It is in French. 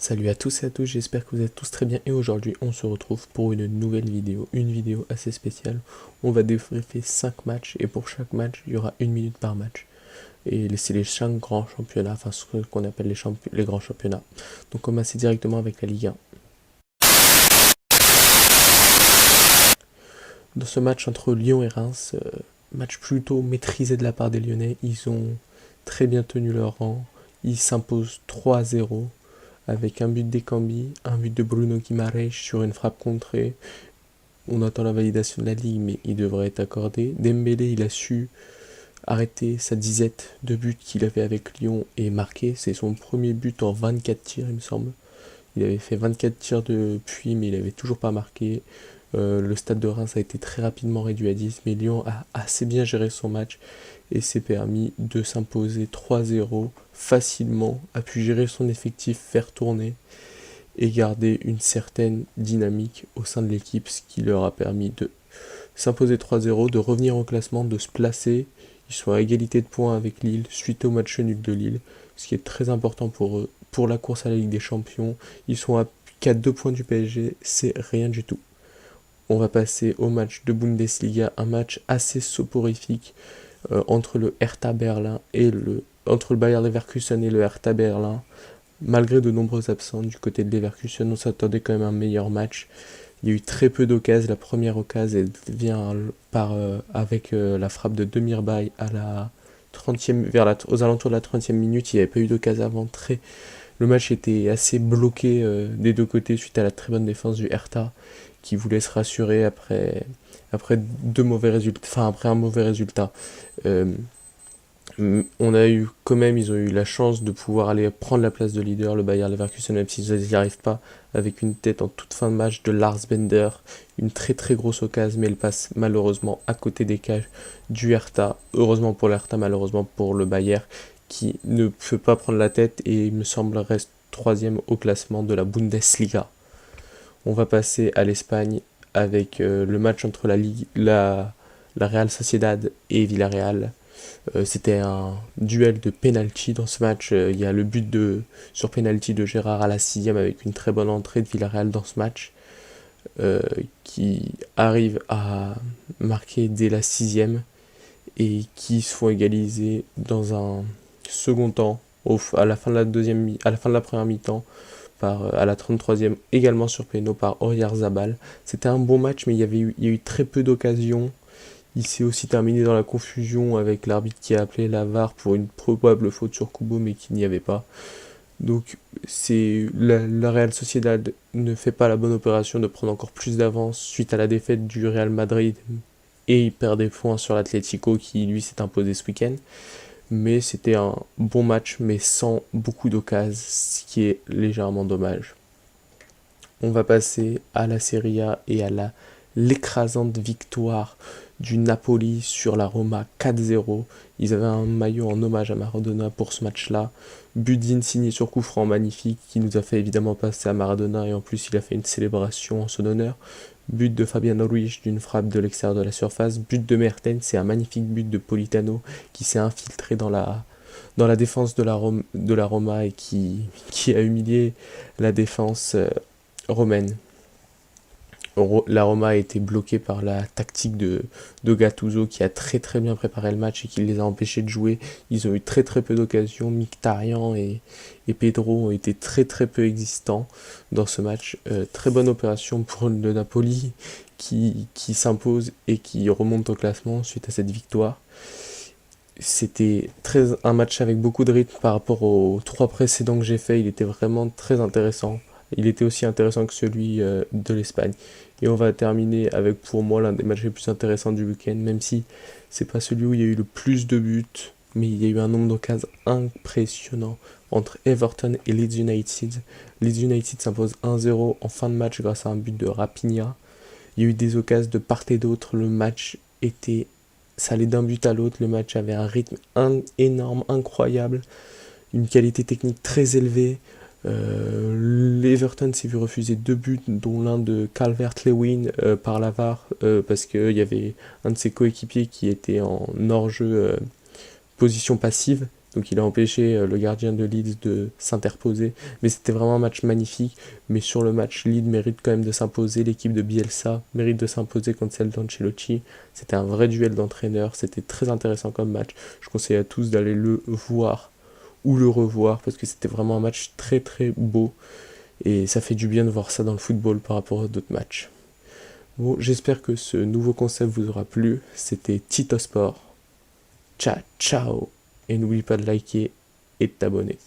Salut à tous et à tous, j'espère que vous êtes tous très bien et aujourd'hui on se retrouve pour une nouvelle vidéo, une vidéo assez spéciale. On va débriefer 5 matchs et pour chaque match il y aura 1 minute par match. Et c'est les 5 grands championnats, enfin ce qu'on appelle les grands championnats. Donc on commence directement avec la Ligue 1. Dans ce match entre Lyon et Reims, match plutôt maîtrisé de la part des Lyonnais, ils ont très bien tenu leur rang, ils s'imposent 3-0. Avec un but d'Ekambi, un but de Bruno Guimaraes sur une frappe contrée. On attend la validation de la Ligue, mais il devrait être accordé. Dembélé, il a su arrêter sa disette de buts qu'il avait avec Lyon et marquer. C'est son premier but en 24 tirs, il me semble. Il avait fait 24 tirs depuis, mais il n'avait toujours pas marqué. Le stade de Reims a été très rapidement réduit à 10, mais Lyon a assez bien géré son match et s'est permis de s'imposer 3-0 facilement, a pu gérer son effectif, faire tourner et garder une certaine dynamique au sein de l'équipe, ce qui leur a permis de s'imposer 3-0, de revenir au classement, de se placer. Ils sont à égalité de points avec Lille suite au match nul de Lille, ce qui est très important pour eux. Pour la course à la Ligue des Champions, ils sont qu'à 2 points du PSG, c'est rien du tout. On va passer au match de Bundesliga, un match assez soporifique entre le Hertha Berlin et entre le Bayer Leverkusen et le Hertha Berlin. Malgré de nombreux absents du côté de Leverkusen, on s'attendait quand même à un meilleur match. Il y a eu très peu d'occasions. La première occasion elle vient avec la frappe de Demirbay à la 30e, aux alentours de la 30e minute. Il n'y avait pas eu d'occasion avant. Le match était assez bloqué des deux côtés suite à la très bonne défense du Hertha qui voulait se rassurer après deux mauvais résultats, enfin après un mauvais résultat. On a eu quand même, ils ont eu la chance de pouvoir aller prendre la place de leader, le Bayer Leverkusen, même s'ils n'y arrivent pas, avec une tête en toute fin de match de Lars Bender, une très très grosse occasion, mais elle passe malheureusement à côté des cages du Hertha. Heureusement pour l'Hertha, malheureusement pour le Bayer, qui ne peut pas prendre la tête et il me semble reste troisième au classement de la Bundesliga. On va passer à l'Espagne avec le match entre la Real Sociedad et Villarreal. C'était un duel de penalty dans ce match. Il y a le but sur penalty de Gérard à la 6e avec une très bonne entrée de Villarreal dans ce match. Qui arrive à marquer dès la 6e et qui se font égaliser dans un second temps à la fin de la première mi-temps à la 33e également sur péno par Oyarzabal. C'était un bon match mais il y a eu très peu d'occasions. Il s'est aussi terminé dans la confusion avec l'arbitre qui a appelé la VAR pour une probable faute sur Kubo mais qui n'y avait pas. Donc la Real Sociedad ne fait pas la bonne opération de prendre encore plus d'avance suite à la défaite du Real Madrid et il perd des points sur l'Atlético qui lui s'est imposé ce week-end. Mais c'était un bon match mais sans beaucoup d'occasions, ce qui est légèrement dommage. On va passer à la Serie A et à l'écrasante victoire du Napoli sur la Roma 4-0. Ils avaient un maillot en hommage à Maradona pour ce match-là. But d'Insigne sur coup franc magnifique qui nous a fait évidemment passer à Maradona et en plus il a fait une célébration en son honneur. But de Fabiano Ruiz d'une frappe de l'extérieur de la surface. But de Mertens, c'est un magnifique but de Politano qui s'est infiltré dans la défense de la Roma et qui a humilié la défense romaine. La Roma a été bloquée par la tactique de Gattuso qui a très très bien préparé le match et qui les a empêchés de jouer. Ils ont eu très très peu d'occasions. Mkhitaryan et Pedro ont été très très peu existants dans ce match. Très bonne opération pour le Napoli qui s'impose et qui remonte au classement suite à cette victoire. C'était un match avec beaucoup de rythme par rapport aux 3 précédents que j'ai fait. Il était vraiment très intéressant. Il était aussi intéressant que celui de l'Espagne. Et on va terminer avec pour moi l'un des matchs les plus intéressants du week-end, même si c'est pas celui où il y a eu le plus de buts, mais il y a eu un nombre d'occasions impressionnant entre Everton et Leeds United. Leeds United s'impose 1-0 en fin de match grâce à un but de Raphinha. Il y a eu des occasions de part et d'autre, ça allait d'un but à l'autre, le match avait un rythme énorme, incroyable, une qualité technique très élevée. L'Everton s'est vu refuser 2 buts, dont l'un de Calvert-Lewin par la VAR, parce qu'il y avait un de ses coéquipiers qui était en hors-jeu position passive, donc il a empêché le gardien de Leeds de s'interposer. Mais c'était vraiment un match magnifique. Mais sur le match, Leeds mérite quand même de s'imposer. L'équipe de Bielsa mérite de s'imposer contre celle d'Ancelotti. C'était un vrai duel d'entraîneurs. C'était très intéressant comme match. Je conseille à tous d'aller le voir ou le revoir parce que c'était vraiment un match très très beau. Et ça fait du bien de voir ça dans le football par rapport à d'autres matchs. Bon, j'espère que ce nouveau concept vous aura plu. C'était Tito Sport. Ciao, ciao. Et n'oublie pas de liker et de t'abonner.